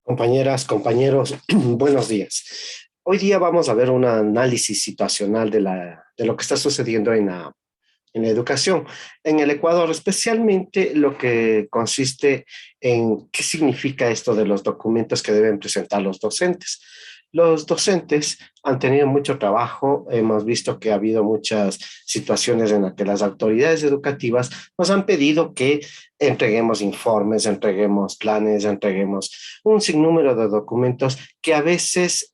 Compañeras, compañeros, buenos días. Hoy día vamos a ver un análisis situacional de lo que está sucediendo en la educación en el Ecuador, especialmente lo que consiste en qué significa esto de los documentos que deben presentar los docentes. Los docentes han tenido mucho trabajo, hemos visto que ha habido muchas situaciones en las que las autoridades educativas nos han pedido que entreguemos informes, entreguemos planes, entreguemos un sinnúmero de documentos que a veces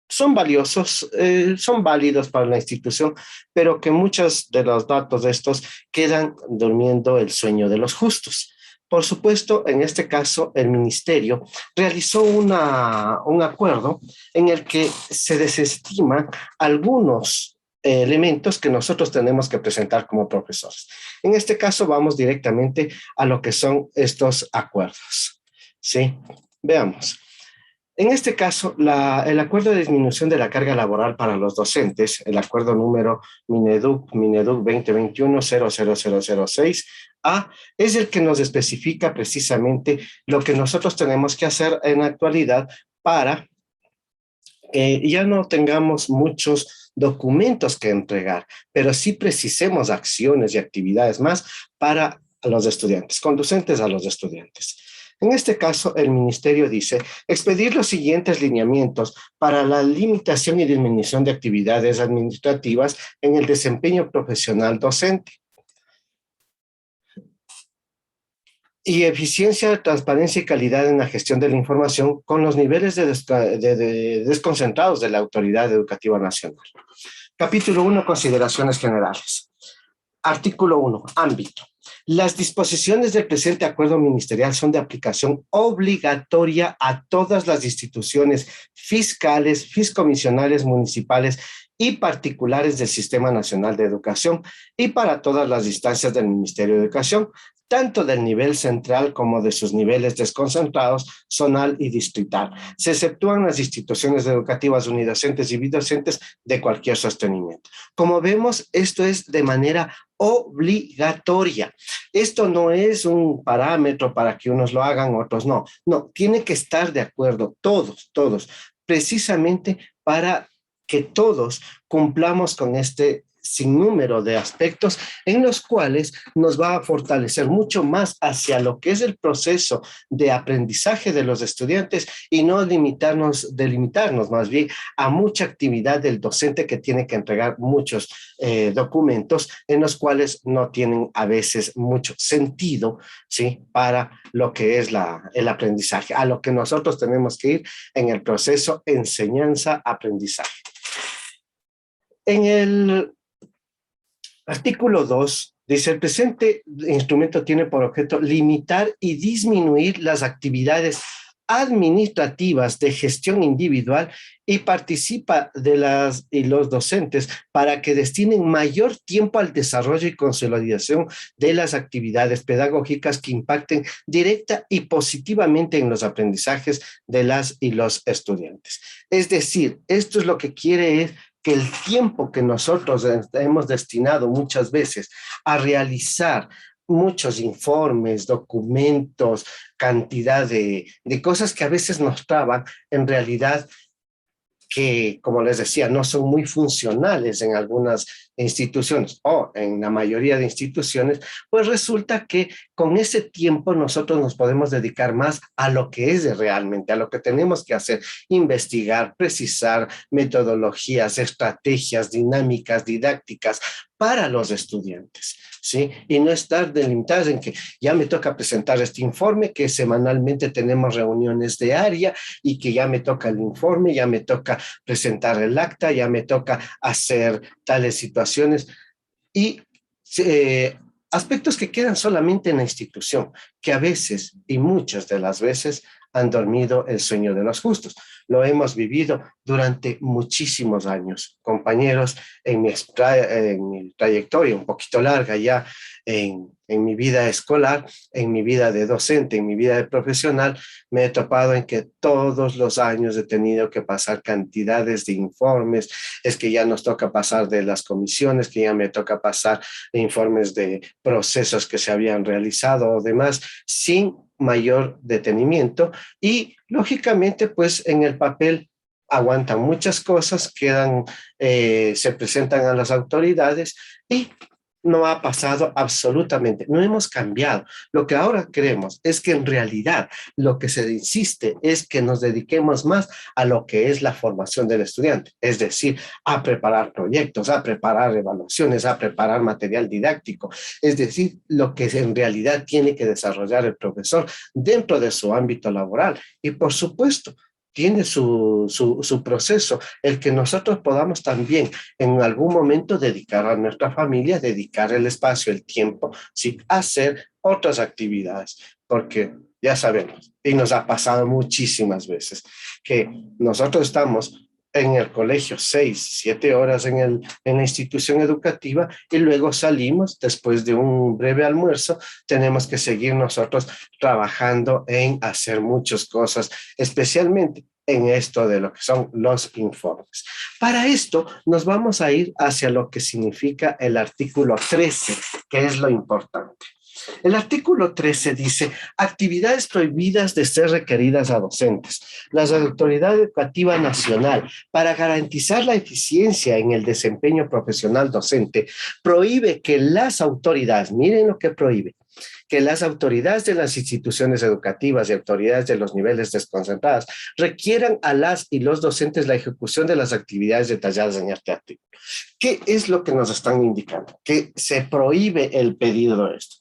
son valiosos, son válidos para la institución, pero que muchos de los datos de estos quedan durmiendo el sueño de los justos. Por supuesto, en este caso, el ministerio realizó un acuerdo en el que se desestiman algunos elementos que nosotros tenemos que presentar como profesores. En este caso, vamos directamente a lo que son estos acuerdos. ¿Sí? Veamos. En este caso, el acuerdo de disminución de la carga laboral para los docentes, el acuerdo número Mineduc 2021-000006A, es el que nos especifica precisamente lo que nosotros tenemos que hacer en la actualidad para que ya no tengamos muchos documentos que entregar, pero sí precisemos acciones y actividades más para los estudiantes, conducentes a los estudiantes. En este caso, el ministerio dice expedir los siguientes lineamientos para la limitación y disminución de actividades administrativas en el desempeño profesional docente. Y eficiencia, transparencia y calidad en la gestión de la información con los niveles de desconcentrados de la Autoridad Educativa Nacional. Capítulo 1, consideraciones generales. Artículo 1, ámbito. Las disposiciones del presente acuerdo ministerial son de aplicación obligatoria a todas las instituciones fiscales, fiscomisionales, municipales y particulares del Sistema Nacional de Educación y para todas las instancias del Ministerio de Educación, tanto del nivel central como de sus niveles desconcentrados, zonal y distrital. Se exceptúan las instituciones educativas unidocentes y bidocentes de cualquier sostenimiento. Como vemos, esto es de manera obligatoria. Esto no es un parámetro para que unos lo hagan, otros no. No, tiene que estar de acuerdo, todos, precisamente para que todos cumplamos con este sinnúmero de aspectos en los cuales nos va a fortalecer mucho más hacia lo que es el proceso de aprendizaje de los estudiantes y no delimitarnos más bien a mucha actividad del docente que tiene que entregar muchos documentos en los cuales no tienen a veces mucho sentido, ¿sí? Para lo que es el aprendizaje, a lo que nosotros tenemos que ir en el proceso enseñanza-aprendizaje. En el artículo 2 dice, el presente instrumento tiene por objeto limitar y disminuir las actividades administrativas de gestión individual y participa de las y los docentes para que destinen mayor tiempo al desarrollo y consolidación de las actividades pedagógicas que impacten directa y positivamente en los aprendizajes de las y los estudiantes. Es decir, esto es lo que quiere es que el tiempo que nosotros hemos destinado muchas veces a realizar muchos informes, documentos, cantidad de cosas que a veces nos traban, en realidad que, como les decía, no son muy funcionales en algunas instituciones o en la mayoría de instituciones, pues resulta que con ese tiempo nosotros nos podemos dedicar más a lo que es realmente, a lo que tenemos que hacer, investigar, precisar metodologías, estrategias, dinámicas, didácticas para los estudiantes, ¿sí? Y no estar delimitados en que ya me toca presentar este informe, que semanalmente tenemos reuniones de área y que ya me toca el informe, ya me toca presentar el acta, ya me toca hacer tales situaciones y aspectos que quedan solamente en la institución, que a veces y muchas de las veces han dormido el sueño de los justos. Lo hemos vivido durante muchísimos años. Compañeros, en mi trayectoria un poquito larga ya en mi vida escolar, en mi vida de docente, en mi vida de profesional, me he topado en que todos los años he tenido que pasar cantidades de informes, es que ya nos toca pasar de las comisiones, que ya me toca pasar de informes de procesos que se habían realizado o demás, sin mayor detenimiento y, lógicamente, pues en el papel aguantan muchas cosas, se presentan a las autoridades y no ha pasado absolutamente, no hemos cambiado. Lo que ahora queremos es que en realidad lo que se insiste es que nos dediquemos más a lo que es la formación del estudiante, es decir, a preparar proyectos, a preparar evaluaciones, a preparar material didáctico, es decir, lo que en realidad tiene que desarrollar el profesor dentro de su ámbito laboral. Y por supuesto, tiene su proceso, el que nosotros podamos también en algún momento dedicar a nuestra familia, dedicar el espacio, el tiempo, ¿sí?, a hacer otras actividades, porque ya sabemos, y nos ha pasado muchísimas veces, que nosotros estamos en el colegio 6, 7 horas en la institución educativa y luego salimos después de un breve almuerzo, tenemos que seguir nosotros trabajando en hacer muchas cosas, especialmente en esto de lo que son los informes. Para esto nos vamos a ir hacia lo que significa el artículo 13, que es lo importante. El artículo 13 dice: actividades prohibidas de ser requeridas a docentes. La Autoridad Educativa Nacional, para garantizar la eficiencia en el desempeño profesional docente, prohíbe que las autoridades, miren lo que prohíbe, que las autoridades de las instituciones educativas y autoridades de los niveles desconcentradas requieran a las y los docentes la ejecución de las actividades detalladas en este artículo. ¿Qué es lo que nos están indicando? Que se prohíbe el pedido de esto.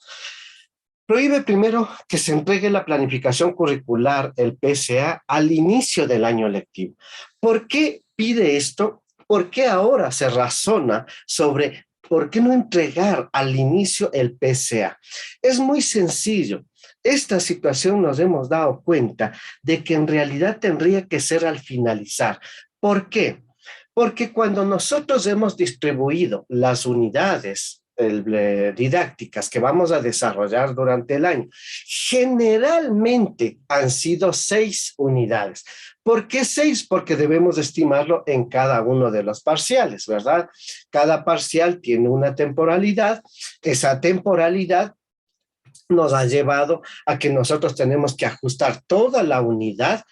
Prohíbe primero que se entregue la planificación curricular, el PCA, al inicio del año lectivo. ¿Por qué pide esto? ¿Por qué ahora se razona sobre por qué no entregar al inicio el PCA? Es muy sencillo. Esta situación nos hemos dado cuenta de que en realidad tendría que ser al finalizar. ¿Por qué? Porque cuando nosotros hemos distribuido las unidades didácticas que vamos a desarrollar durante el año, generalmente han sido 6 unidades. ¿Por qué 6? Porque debemos estimarlo en cada uno de los parciales, ¿verdad? Cada parcial tiene una temporalidad. Esa temporalidad nos ha llevado a que nosotros tenemos que ajustar toda la unidad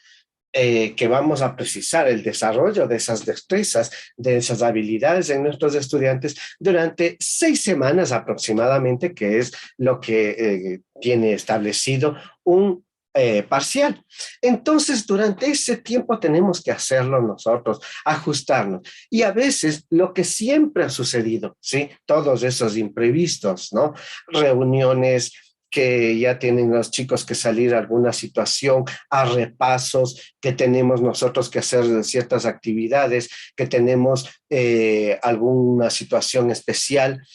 que vamos a precisar el desarrollo de esas destrezas, de esas habilidades en nuestros estudiantes durante 6 semanas aproximadamente, que es lo que tiene establecido un parcial. Entonces, durante ese tiempo tenemos que hacerlo nosotros, ajustarnos. Y a veces lo que siempre ha sucedido, ¿sí? Todos esos imprevistos, ¿no? Reuniones que ya tienen los chicos que salir a alguna situación, a repasos, que tenemos nosotros que hacer ciertas actividades, que tenemos alguna situación especial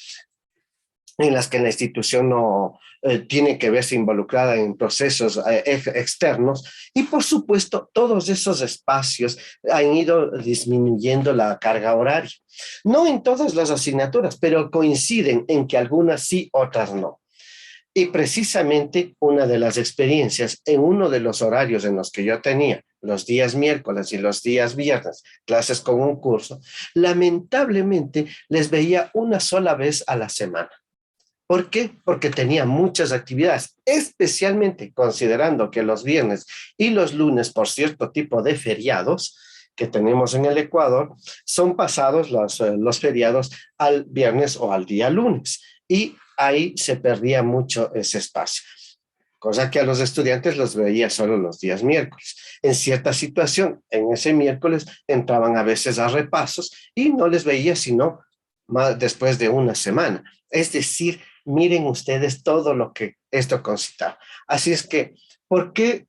en las que la institución no tiene que verse involucrada en procesos externos, y por supuesto todos esos espacios han ido disminuyendo la carga horaria. No en todas las asignaturas, pero coinciden en que algunas sí, otras no. Y precisamente una de las experiencias en uno de los horarios en los que yo tenía, los días miércoles y los días viernes, clases con un curso, lamentablemente les veía una sola vez a la semana. ¿Por qué? Porque tenía muchas actividades, especialmente considerando que los viernes y los lunes, por cierto tipo de feriados que tenemos en el Ecuador, son pasados los feriados al viernes o al día lunes. Y ahí se perdía mucho ese espacio, cosa que a los estudiantes los veía solo los días miércoles. En cierta situación, en ese miércoles entraban a veces a repasos y no les veía sino más después de una semana. Es decir, miren ustedes todo lo que esto concitaba. Así es que, ¿por qué?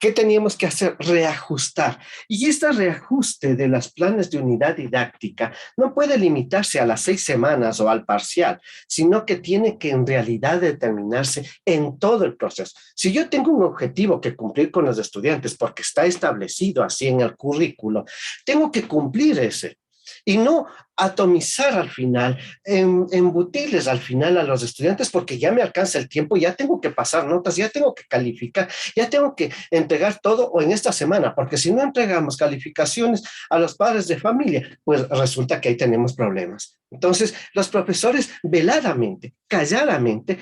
¿Qué teníamos que hacer? Reajustar. Y este reajuste de los planes de unidad didáctica no puede limitarse a las 6 semanas o al parcial, sino que tiene que en realidad determinarse en todo el proceso. Si yo tengo un objetivo que cumplir con los estudiantes porque está establecido así en el currículo, tengo que cumplir ese. y no atomizar al final, embutirles al final a los estudiantes porque ya me alcanza el tiempo, ya tengo que pasar notas, ya tengo que calificar, ya tengo que entregar todo o en esta semana, porque si no entregamos calificaciones a los padres de familia, pues resulta que ahí tenemos problemas. Entonces, los profesores veladamente, calladamente,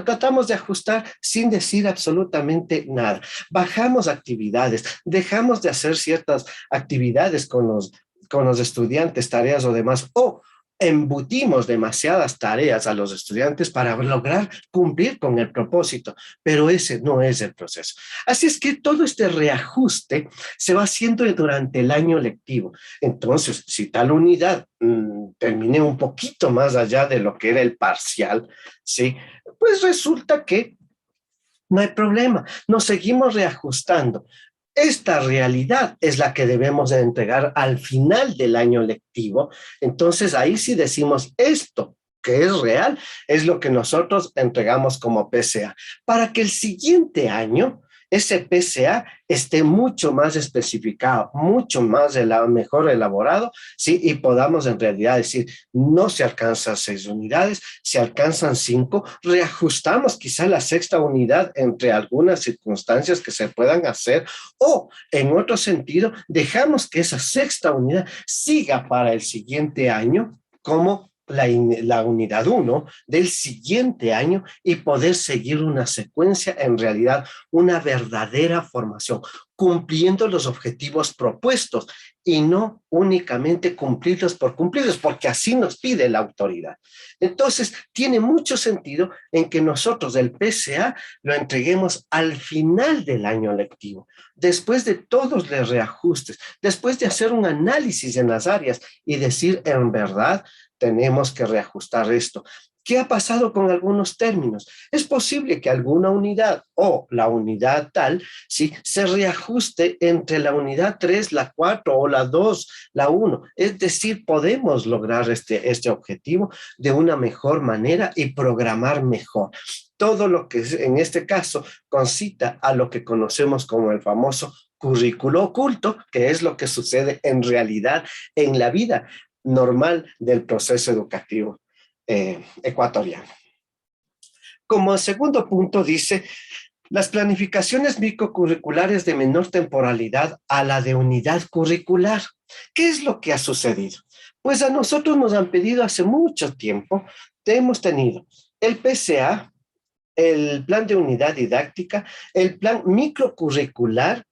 tratamos de ajustar sin decir absolutamente nada. Bajamos actividades, dejamos de hacer ciertas actividades con los estudiantes, tareas o demás, o embutimos demasiadas tareas a los estudiantes para lograr cumplir con el propósito, pero ese no es el proceso. Así es que todo este reajuste se va haciendo durante el año lectivo. Entonces, si tal unidad terminé un poquito más allá de lo que era el parcial, ¿sí? Pues resulta que no hay problema, nos seguimos reajustando. Esta realidad es la que debemos de entregar al final del año lectivo. Entonces ahí sí decimos esto que es real, es lo que nosotros entregamos como PCA, para que el siguiente año ese PCA esté mucho más especificado, mucho más mejor elaborado, ¿sí? Y podamos en realidad decir, no se alcanzan 6 unidades, se alcanzan 5, reajustamos quizá la sexta unidad entre algunas circunstancias que se puedan hacer, o en otro sentido, dejamos que esa sexta unidad siga para el siguiente año como la unidad 1 del siguiente año y poder seguir una secuencia, en realidad una verdadera formación, cumpliendo los objetivos propuestos y no únicamente cumplirlos por cumplirlos, porque así nos pide la autoridad. Entonces, tiene mucho sentido en que nosotros el PCA lo entreguemos al final del año lectivo, después de todos los reajustes, después de hacer un análisis en las áreas y decir, en verdad, tenemos que reajustar esto. ¿Qué ha pasado con algunos términos? Es posible que alguna unidad o la unidad tal, ¿sí? Se reajuste entre la unidad 3, la 4 o la 2, la 1. Es decir, podemos lograr este objetivo de una mejor manera y programar mejor. Todo lo que en este caso concita a lo que conocemos como el famoso currículo oculto, que es lo que sucede en realidad en la vida normal del proceso educativo ecuatoriano. Como segundo punto dice, las planificaciones microcurriculares de menor temporalidad a la de unidad curricular. ¿Qué es lo que ha sucedido? Pues a nosotros nos han pedido hace mucho tiempo, hemos tenido el PCA, el plan de unidad didáctica, el plan microcurricular,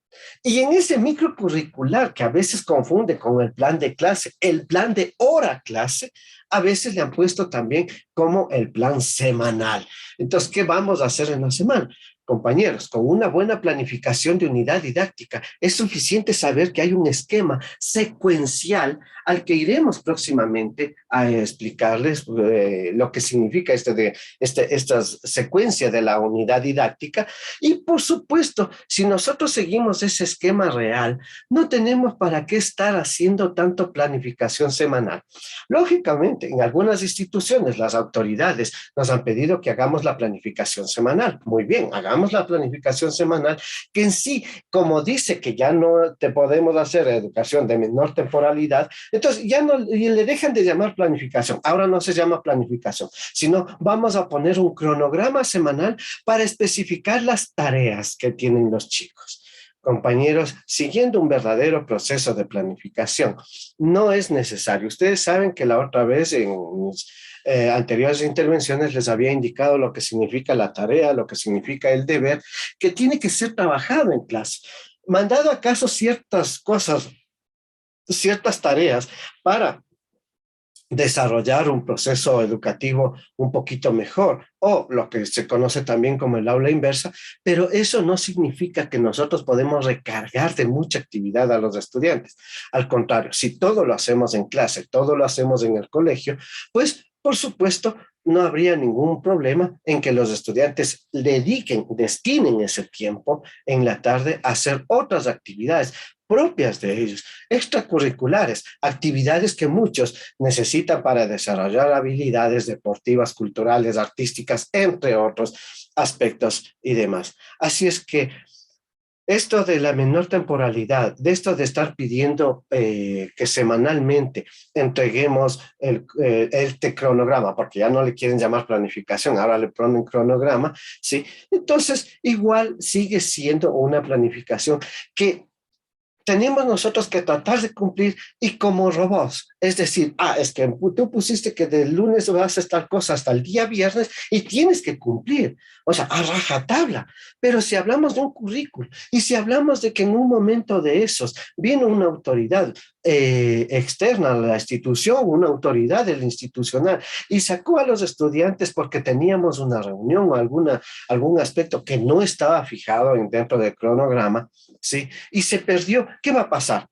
y en ese microcurricular, que a veces confunde con el plan de clase, el plan de hora clase, a veces le han puesto también como el plan semanal. Entonces, ¿qué vamos a hacer en la semana? Compañeros, con una buena planificación de unidad didáctica, es suficiente saber que hay un esquema secuencial al que iremos próximamente a explicarles lo que significa esta secuencia de la unidad didáctica. Y por supuesto, si nosotros seguimos ese esquema real, no tenemos para qué estar haciendo tanto planificación semanal. Lógicamente, en algunas instituciones, las autoridades nos han pedido que hagamos la planificación semanal. Muy bien, hagamos la planificación semanal, que en sí, como dice que ya no te podemos hacer educación de menor temporalidad, entonces ya no le dejan de llamar planificación. Ahora no se llama planificación, sino vamos a poner un cronograma semanal para especificar las tareas que tienen los chicos. Compañeros, siguiendo un verdadero proceso de planificación, no es necesario. Ustedes saben que la otra vez en anteriores intervenciones les había indicado lo que significa la tarea, lo que significa el deber, que tiene que ser trabajado en clase. Mandado acaso ciertas cosas, ciertas tareas para desarrollar un proceso educativo un poquito mejor, o lo que se conoce también como el aula inversa, pero eso no significa que nosotros podemos recargar de mucha actividad a los estudiantes. Al contrario, si todo lo hacemos en clase, todo lo hacemos en el colegio, pues por supuesto no habría ningún problema en que los estudiantes destinen ese tiempo en la tarde a hacer otras actividades propias de ellos, extracurriculares, actividades que muchos necesitan para desarrollar habilidades deportivas, culturales, artísticas, entre otros aspectos y demás. Así es que Esto de la menor temporalidad, de esto de estar pidiendo que semanalmente entreguemos este cronograma, porque ya no le quieren llamar planificación, ahora le ponen cronograma, ¿sí? Entonces, igual sigue siendo una planificación que tenemos nosotros que tratar de cumplir y como robots. Es decir, es que tú pusiste que del lunes vas a estar cosa hasta el día viernes y tienes que cumplir. O sea, a rajatabla. Pero si hablamos de un currículo y si hablamos de que en un momento de esos viene una autoridad externa a la institución, una autoridad del institucional, y sacó a los estudiantes porque teníamos una reunión o algún aspecto que no estaba fijado dentro del cronograma, ¿sí? Y se perdió, ¿qué va a pasar?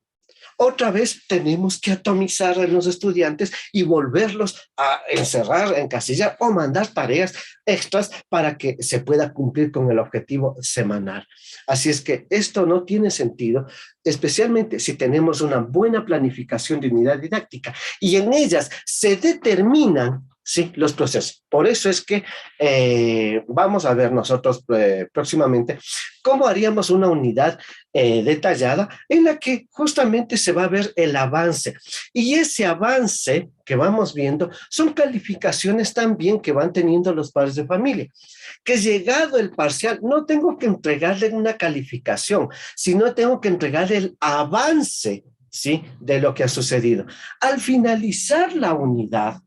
Otra vez tenemos que atomizar a los estudiantes y volverlos a encerrar, encasillar o mandar tareas extras para que se pueda cumplir con el objetivo semanal. Así es que esto no tiene sentido, especialmente si tenemos una buena planificación de unidad didáctica y en ellas se determinan, sí, los procesos. Por eso es que vamos a ver nosotros próximamente cómo haríamos una unidad detallada en la que justamente se va a ver el avance. Y ese avance que vamos viendo son calificaciones también que van teniendo los padres de familia. Que llegado el parcial, no tengo que entregarle una calificación, sino tengo que entregarle el avance, ¿sí? De lo que ha sucedido. Al finalizar la unidad,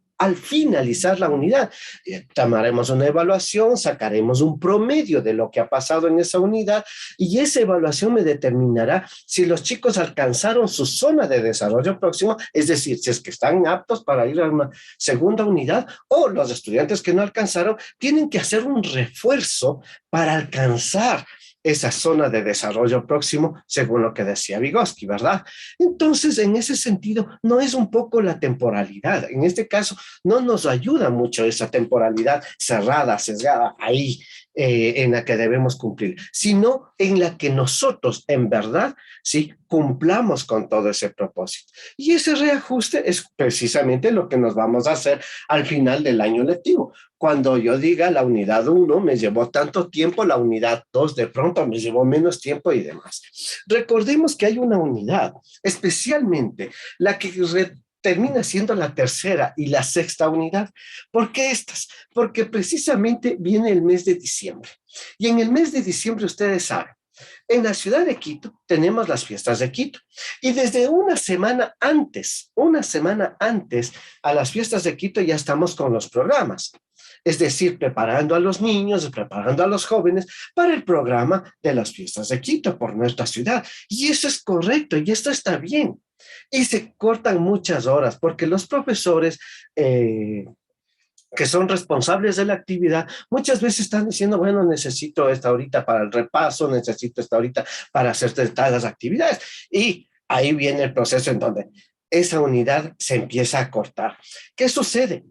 tomaremos una evaluación, sacaremos un promedio de lo que ha pasado en esa unidad y esa evaluación me determinará si los chicos alcanzaron su zona de desarrollo próximo, es decir, si es que están aptos para ir a una segunda unidad o los estudiantes que no alcanzaron tienen que hacer un refuerzo para alcanzar esa zona de desarrollo próximo, según lo que decía Vygotsky, ¿verdad? Entonces, en ese sentido, no es un poco la temporalidad. En este caso, no nos ayuda mucho esa temporalidad cerrada, sesgada, ahí en la que debemos cumplir, sino en la que nosotros, en verdad, sí, cumplamos con todo ese propósito. Y ese reajuste es precisamente lo que nos vamos a hacer al final del año lectivo. Cuando yo diga la unidad 1 me llevó tanto tiempo, la unidad 2 de pronto me llevó menos tiempo y demás. Recordemos que hay una unidad, especialmente la que termina siendo la tercera y la sexta unidad. ¿Por qué estas? Porque precisamente viene el mes de diciembre. Y en el mes de diciembre, ustedes saben, en la ciudad de Quito tenemos las fiestas de Quito. Y desde una semana antes a las fiestas de Quito ya estamos con los programas. Es decir, preparando a los niños, preparando a los jóvenes para el programa de las fiestas de Quito por nuestra ciudad. Y eso es correcto y esto está bien. Y se cortan muchas horas porque los profesores que son responsables de la actividad, muchas veces están diciendo, bueno, necesito esta horita para el repaso, necesito esta horita para hacer todas las actividades. Y ahí viene el proceso en donde esa unidad se empieza a cortar. ¿Qué sucede?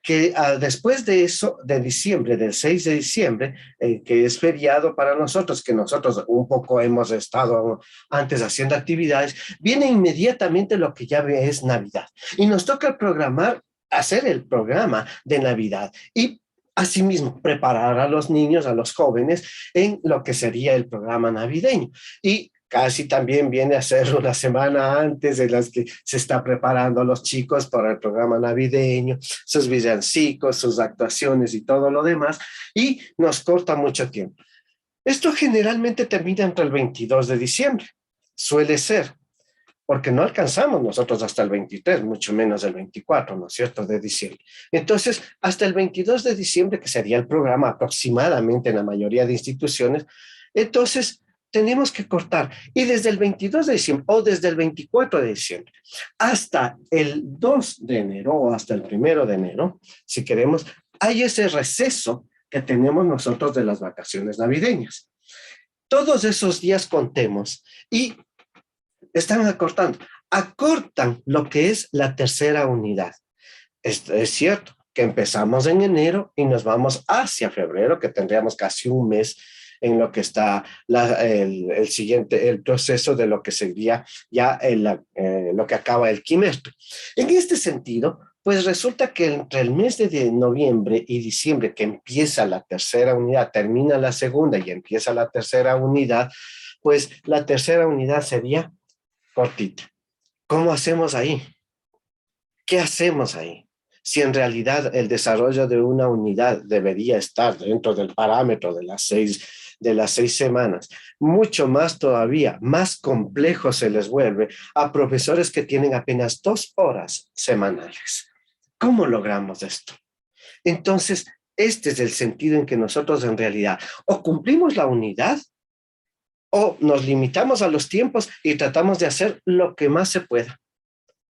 Que después de eso, de diciembre, del 6 de diciembre, que es feriado para nosotros, que nosotros un poco hemos estado antes haciendo actividades, viene inmediatamente lo que ya es Navidad. Y nos toca programar, hacer el programa de Navidad y asimismo preparar a los niños, a los jóvenes en lo que sería el programa navideño. Y casi también viene a ser una semana antes de las que se está preparando a los chicos para el programa navideño, sus villancicos, sus actuaciones y todo lo demás, y nos corta mucho tiempo. Esto generalmente termina entre el 22 de diciembre, suele ser, porque no alcanzamos nosotros hasta el 23, mucho menos el 24, ¿no es cierto?, de diciembre. Entonces, hasta el 22 de diciembre, que sería el programa aproximadamente en la mayoría de instituciones, entonces tenemos que cortar. Y desde el 22 de diciembre o desde el 24 de diciembre hasta el 2 de enero o hasta el 1 de enero, si queremos, hay ese receso que tenemos nosotros de las vacaciones navideñas. Todos esos días contemos y están acortan lo que es la tercera unidad. Esto es cierto que empezamos en enero y nos vamos hacia febrero, que tendríamos casi un mes en lo que está el siguiente, el proceso de lo que sería ya lo que acaba el quimestre. En este sentido, pues resulta que entre el mes de noviembre y diciembre, que empieza la tercera unidad, termina la segunda y empieza la tercera unidad, Pues la tercera unidad sería cortita. ¿Cómo hacemos ahí? ¿Qué hacemos ahí? Si en realidad el desarrollo de una unidad debería estar dentro del parámetro de las 6 semanas, mucho más todavía, más complejo se les vuelve a profesores que tienen apenas 2 horas semanales. ¿Cómo logramos esto? Entonces, este es el sentido en que nosotros en realidad o cumplimos la unidad o nos limitamos a los tiempos y tratamos de hacer lo que más se pueda.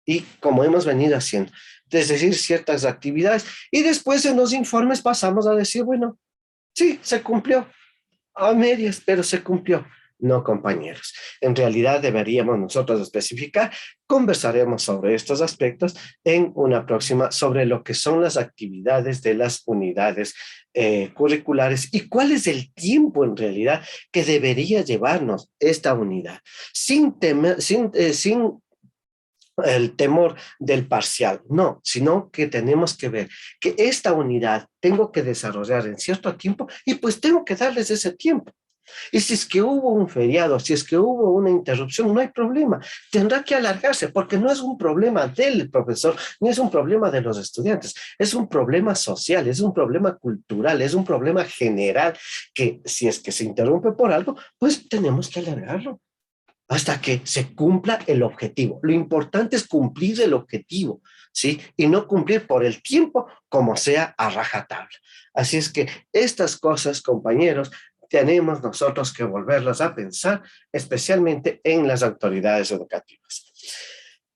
Y como hemos venido haciendo, es decir, ciertas actividades. Y después en los informes pasamos a decir, bueno, sí, se cumplió a medias, pero se cumplió. No, compañeros. En realidad deberíamos nosotros especificar, conversaremos sobre estos aspectos en una próxima, sobre lo que son las actividades de las unidades curriculares y cuál es el tiempo en realidad que debería llevarnos esta unidad, sin el temor del parcial, no, sino que tenemos que ver que esta unidad tengo que desarrollar en cierto tiempo y pues tengo que darles ese tiempo. Y si es que hubo un feriado, si es que hubo una interrupción, no hay problema. Tendrá que alargarse porque no es un problema del profesor, ni es un problema de los estudiantes. Es un problema social, es un problema cultural, es un problema general que si es que se interrumpe por algo, pues tenemos que alargarlo hasta que se cumpla el objetivo. Lo importante es cumplir el objetivo, ¿sí? Y no cumplir por el tiempo como sea a rajatabla. Así es que estas cosas, compañeros, tenemos nosotros que volverlas a pensar, especialmente en las autoridades educativas.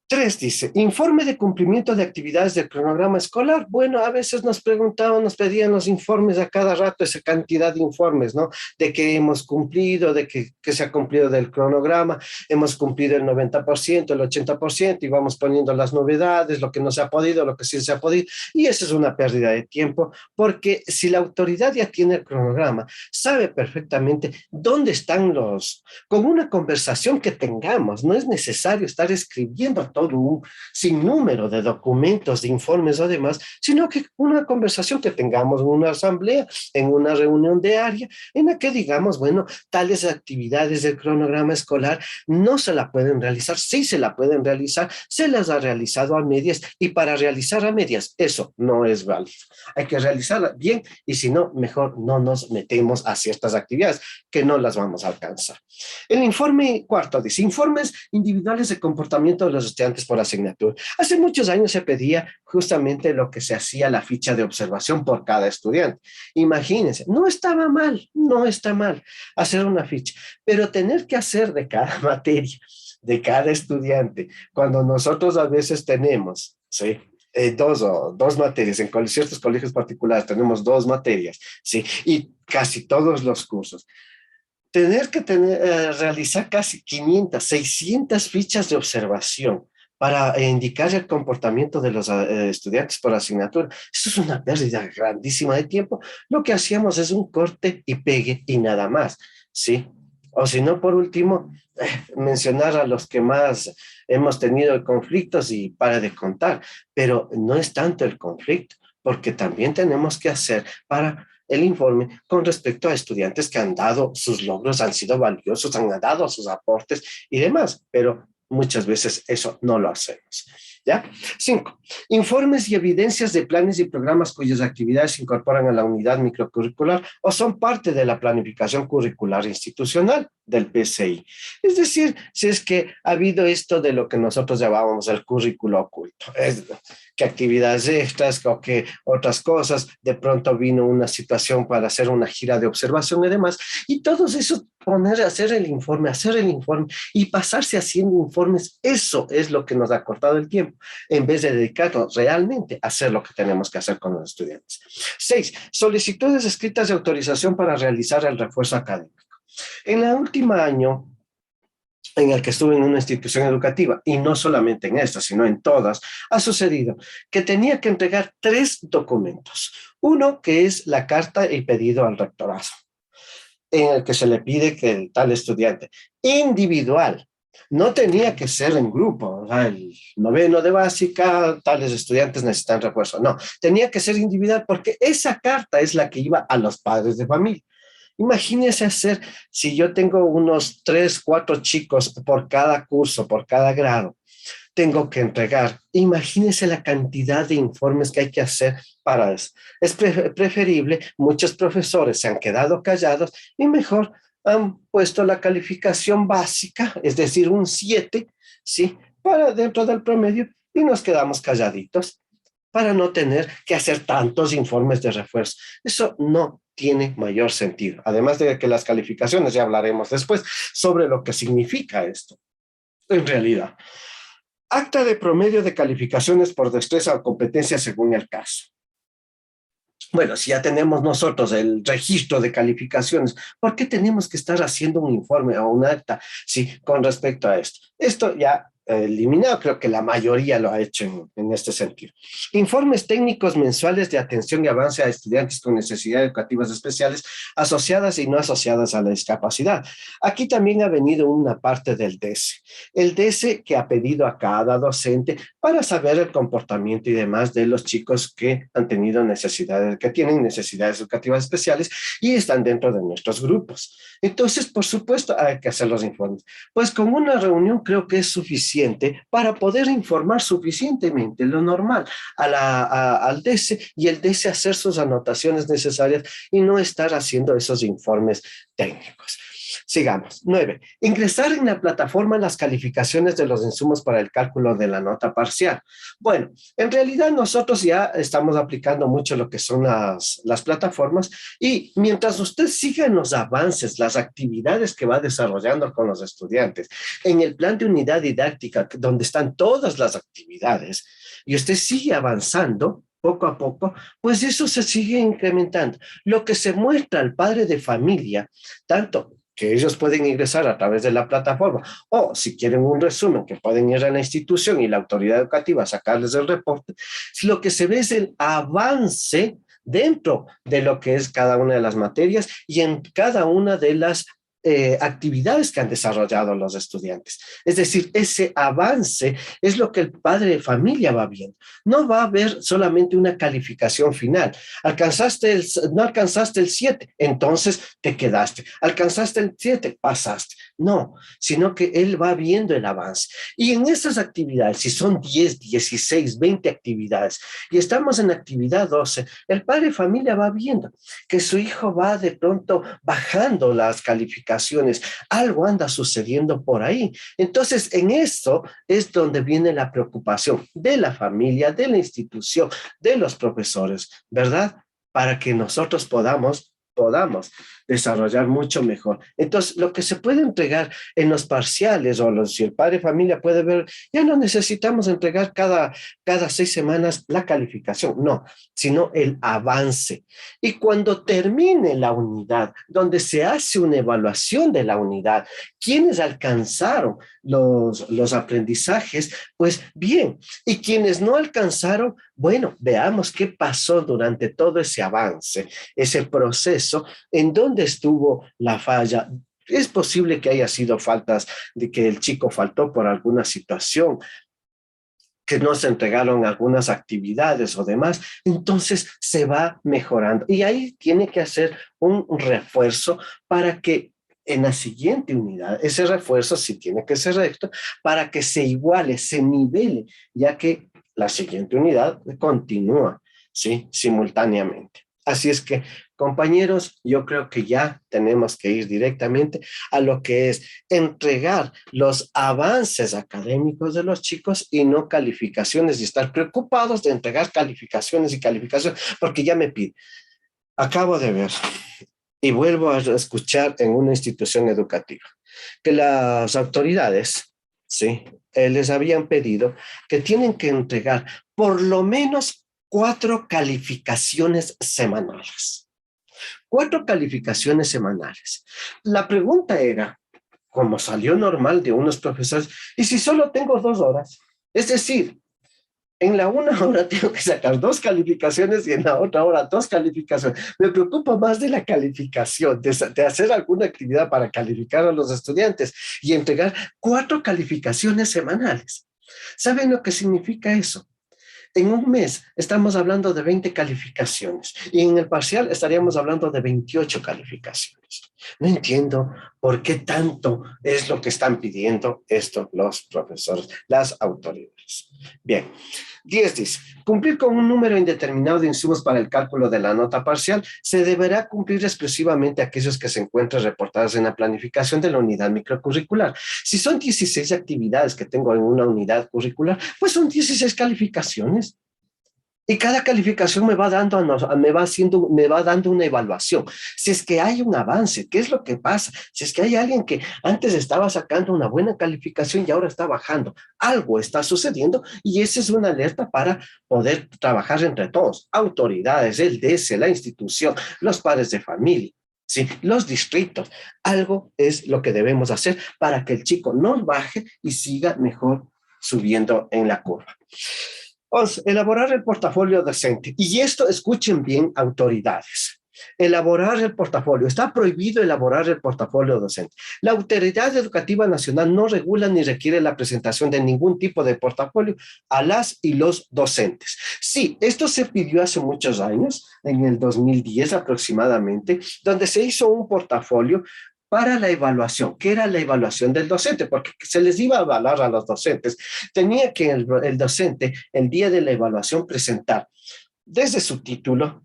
3 dice, informe de cumplimiento de actividades del cronograma escolar. Bueno, a veces nos preguntaban, nos pedían los informes a cada rato, esa cantidad de informes, ¿no? De que hemos cumplido, de que se ha cumplido del cronograma, hemos cumplido el 90%, el 80%, y vamos poniendo las novedades, lo que no se ha podido, lo que sí se ha podido, y eso es una pérdida de tiempo, porque si la autoridad ya tiene el cronograma, sabe perfectamente dónde están con una conversación que tengamos, no es necesario estar escribiendo todo un sinnúmero de documentos, de informes o demás, sino que una conversación que tengamos en una asamblea, en una reunión de área, en la que digamos, bueno, tales actividades del cronograma escolar no se la pueden realizar, sí se la pueden realizar, se las ha realizado a medias y para realizar a medias eso no es válido. Hay que realizarla bien y si no, mejor no nos metemos a ciertas actividades que no las vamos a alcanzar. El informe cuarto dice, informes individuales de comportamiento de los estudiantes por asignatura. Hace muchos años se pedía justamente lo que se hacía la ficha de observación por cada estudiante. Imagínense, no estaba mal, no está mal hacer una ficha, pero tener que hacer de cada materia, de cada estudiante, cuando nosotros a veces tenemos, ¿sí? Dos materias, en ciertos colegios particulares tenemos 2 materias, ¿sí? Y casi todos los cursos realizar casi 500, 600 fichas de observación para indicar el comportamiento de los estudiantes por asignatura. Eso es una pérdida grandísima de tiempo. Lo que hacíamos es un corte y pegue y nada más, ¿sí? O si no, por último, mencionar a los que más hemos tenido conflictos y para de contar, pero no es tanto el conflicto, porque también tenemos que hacer para el informe con respecto a estudiantes que han dado sus logros, han sido valiosos, han dado sus aportes y demás, pero muchas veces eso no lo hacemos. ¿Ya? 5. Informes y evidencias de planes y programas cuyas actividades se incorporan a la unidad microcurricular o son parte de la planificación curricular institucional del PCI. Es decir, si es que ha habido esto de lo que nosotros llamábamos el currículo oculto, que actividades extras o que otras cosas, de pronto vino una situación para hacer una gira de observación y demás, y todos esos hacer el informe y pasarse haciendo informes, eso es lo que nos ha cortado el tiempo, en vez de dedicarnos realmente a hacer lo que tenemos que hacer con los estudiantes. 6. Solicitudes escritas de autorización para realizar el refuerzo académico. En el último año en el que estuve en una institución educativa, y no solamente en esta, sino en todas, ha sucedido que tenía que entregar 3 documentos. Uno que es la carta y pedido al rectorado, en el que se le pide que el tal estudiante individual, no tenía que ser en grupo, o sea, el noveno de básica, tales estudiantes necesitan refuerzo, no, tenía que ser individual porque esa carta es la que iba a los padres de familia. Imagínese hacer, si yo tengo unos 3, 4 chicos por cada curso, por cada grado, tengo que entregar. Imagínese la cantidad de informes que hay que hacer para eso. Es preferible, muchos profesores se han quedado callados y mejor han puesto la calificación básica, es decir, un 7, ¿sí? Para dentro del promedio y nos quedamos calladitos para no tener que hacer tantos informes de refuerzo. Eso no tiene mayor sentido. Además de que las calificaciones, ya hablaremos después sobre lo que significa esto en realidad. Acta de promedio de calificaciones por destreza o competencia según el caso. Bueno, si ya tenemos nosotros el registro de calificaciones, ¿por qué tenemos que estar haciendo un informe o un acta, sí, con respecto a esto? Esto ya eliminado, creo que la mayoría lo ha hecho en este sentido. Informes técnicos mensuales de atención y avance a estudiantes con necesidades educativas especiales asociadas y no asociadas a la discapacidad. Aquí también ha venido una parte del DESE. El DESE que ha pedido a cada docente para saber el comportamiento y demás de los chicos que han tenido necesidades, que tienen necesidades educativas especiales y están dentro de nuestros grupos. Entonces, por supuesto, hay que hacer los informes. Pues con una reunión creo que es suficiente para poder informar suficientemente lo normal al DESE y el DESE hacer sus anotaciones necesarias y no estar haciendo esos informes técnicos. Sigamos. 9. Ingresar en la plataforma las calificaciones de los insumos para el cálculo de la nota parcial. Bueno, en realidad nosotros ya estamos aplicando mucho lo que son las plataformas y mientras usted siga en los avances, las actividades que va desarrollando con los estudiantes, en el plan de unidad didáctica, donde están todas las actividades, y usted sigue avanzando, poco a poco, pues eso se sigue incrementando. Lo que se muestra al padre de familia, tanto que ellos pueden ingresar a través de la plataforma, o si quieren un resumen, que pueden ir a la institución y la autoridad educativa a sacarles el reporte, lo que se ve es el avance dentro de lo que es cada una de las materias y en cada una de las actividades que han desarrollado los estudiantes. Es decir, ese avance es lo que el padre de familia va viendo. No va a haber solamente una calificación final. No alcanzaste el 7, entonces te quedaste. Alcanzaste el 7, pasaste. No, sino que él va viendo el avance. Y en esas actividades, si son 10, 16, 20 actividades, y estamos en actividad 12, el padre de familia va viendo que su hijo va de pronto bajando las calificaciones, algo anda sucediendo por ahí. Entonces, en eso es donde viene la preocupación de la familia, de la institución, de los profesores, ¿verdad? Para que nosotros podamos desarrollar mucho mejor. Entonces, lo que se puede entregar en los parciales si el padre de familia puede ver, ya no necesitamos entregar cada 6 semanas la calificación, no, sino el avance. Y cuando termine la unidad, donde se hace una evaluación de la unidad, quienes alcanzaron los aprendizajes, pues bien, y quienes no alcanzaron, bueno, veamos qué pasó durante todo ese avance, ese proceso, en dónde estuvo la falla. Es posible que haya sido faltas de que el chico faltó por alguna situación, que no se entregaron algunas actividades o demás, entonces se va mejorando. Y ahí tiene que hacer un refuerzo para que en la siguiente unidad, ese refuerzo sí tiene que ser recto para que se iguale, se nivele, ya que la siguiente unidad continúa, ¿sí? Simultáneamente. Así es que, compañeros, yo creo que ya tenemos que ir directamente a lo que es entregar los avances académicos de los chicos y no calificaciones y estar preocupados de entregar calificaciones y calificaciones, porque ya me pide. Acabo de ver y vuelvo a escuchar en una institución educativa que las autoridades, sí, les habían pedido que tienen que entregar por lo menos 4 calificaciones semanales. 4 calificaciones semanales. La pregunta era, como salió normal de unos profesores, ¿y si solo tengo 2 horas? Es decir, en la una hora tengo que sacar 2 calificaciones y en la otra hora 2 calificaciones. Me preocupa más de la calificación, de hacer alguna actividad para calificar a los estudiantes y entregar 4 calificaciones semanales. ¿Saben lo que significa eso? En un mes estamos hablando de 20 calificaciones y en el parcial estaríamos hablando de 28 calificaciones. No entiendo por qué tanto es lo que están pidiendo esto los profesores, las autoridades. Bien, 10 dice, cumplir con un número indeterminado de insumos para el cálculo de la nota parcial se deberá cumplir exclusivamente aquellos que se encuentren reportados en la planificación de la unidad microcurricular. Si son 16 actividades que tengo en una unidad curricular, pues son 16 calificaciones. Y cada calificación me va dando una evaluación. Si es que hay un avance, ¿qué es lo que pasa? Si es que hay alguien que antes estaba sacando una buena calificación y ahora está bajando, algo está sucediendo y esa es una alerta para poder trabajar entre todos, autoridades, el DS, la institución, los padres de familia. Sí, los distritos, algo es lo que debemos hacer para que el chico no baje y siga mejor subiendo en la curva. 11. Elaborar el portafolio docente. Y esto, escuchen bien, autoridades. Elaborar el portafolio. Está prohibido elaborar el portafolio docente. La Autoridad Educativa Nacional no regula ni requiere la presentación de ningún tipo de portafolio a las y los docentes. Sí, esto se pidió hace muchos años, en el 2010 aproximadamente, donde se hizo un portafolio para la evaluación, que era la evaluación del docente, porque se les iba a evaluar a los docentes. Tenía que el docente, el día de la evaluación, presentar desde su título,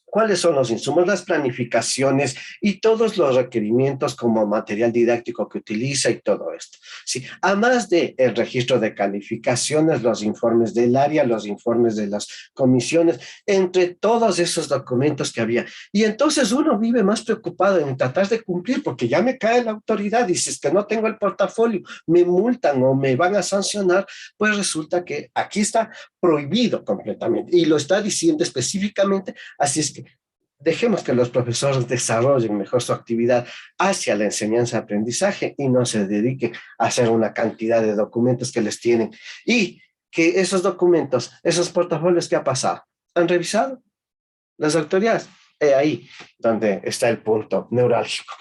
cuáles son los insumos, las planificaciones y todos los requerimientos como material didáctico que utiliza y todo esto. Sí, además de el registro de calificaciones, los informes del área, los informes de las comisiones, entre todos esos documentos que había. Y entonces uno vive más preocupado en tratar de cumplir porque ya me cae la autoridad y si es que no tengo el portafolio, me multan o me van a sancionar, pues resulta que aquí está prohibido completamente y lo está diciendo específicamente, así es que dejemos que los profesores desarrollen mejor su actividad hacia la enseñanza-aprendizaje y no se dediquen a hacer una cantidad de documentos que les tienen. Y que esos documentos, esos portafolios, ¿qué ha pasado? ¿Han revisado las autoridades? Ahí donde está el punto neurálgico.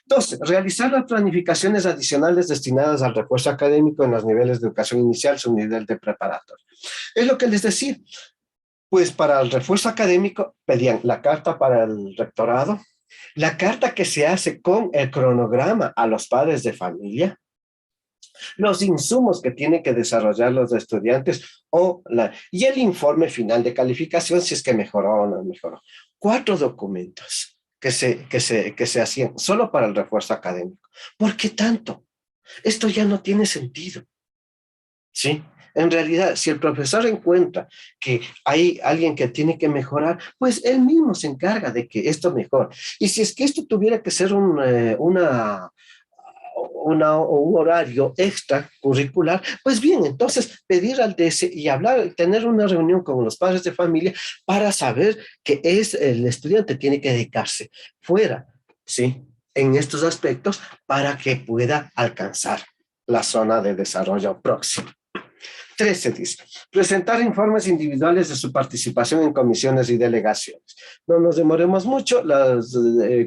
12. Realizar las planificaciones adicionales destinadas al refuerzo académico en los niveles de educación inicial, su nivel de preparatoria. Es lo que les decía. Pues para el refuerzo académico pedían la carta para el rectorado, la carta que se hace con el cronograma a los padres de familia, los insumos que tienen que desarrollar los estudiantes y el informe final de calificación si es que mejoró o no mejoró. 4 documentos que se hacían solo para el refuerzo académico. ¿Por qué tanto? Esto ya no tiene sentido. ¿Sí? En realidad, si el profesor encuentra que hay alguien que tiene que mejorar, pues él mismo se encarga de que esto mejore. Y si es que esto tuviera que ser un horario extra curricular, pues bien, entonces pedir al DS y hablar, tener una reunión con los padres de familia para saber que el estudiante tiene que dedicarse fuera, ¿sí? En estos aspectos para que pueda alcanzar la zona de desarrollo próximo. 13 dice, presentar informes individuales de su participación en comisiones y delegaciones. No nos demoremos mucho, las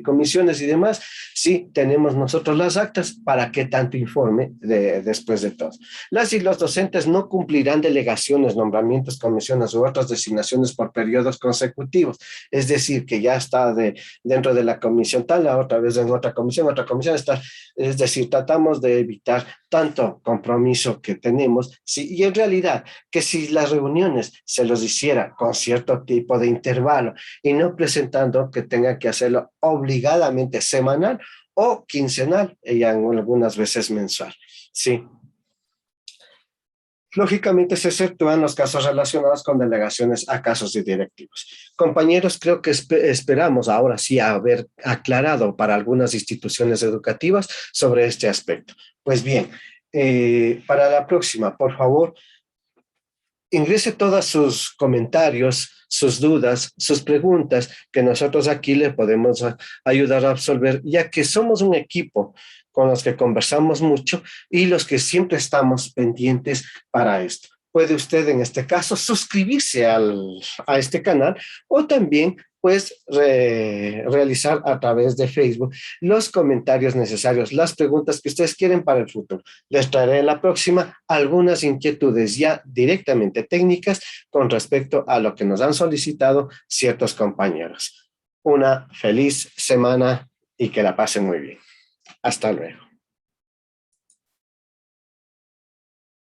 comisiones y demás, sí tenemos nosotros las actas, ¿para qué tanto informe después de todo? Las y los docentes no cumplirán delegaciones, nombramientos, comisiones u otras designaciones por periodos consecutivos, es decir, que ya está dentro de la comisión tal, la otra vez en otra comisión está, es decir, tratamos de evitar tanto compromiso que tenemos, sí, y en realidad que si las reuniones se los hiciera con cierto tipo de intervalo y no presentando que tengan que hacerlo obligadamente semanal o quincenal, y algunas veces mensual, sí. Lógicamente se exceptúan los casos relacionados con delegaciones a casos de directivos. Compañeros, creo que esperamos ahora sí haber aclarado para algunas instituciones educativas sobre este aspecto. Pues bien, para la próxima, por favor, ingrese todos sus comentarios, sus dudas, sus preguntas, que nosotros aquí le podemos ayudar a absolver, ya que somos un equipo con los que conversamos mucho y los que siempre estamos pendientes para esto. Puede usted en este caso suscribirse a este canal o también pues realizar a través de Facebook los comentarios necesarios, las preguntas que ustedes quieren para el futuro. Les traeré en la próxima algunas inquietudes ya directamente técnicas con respecto a lo que nos han solicitado ciertos compañeros. Una feliz semana y que la pasen muy bien. Hasta luego.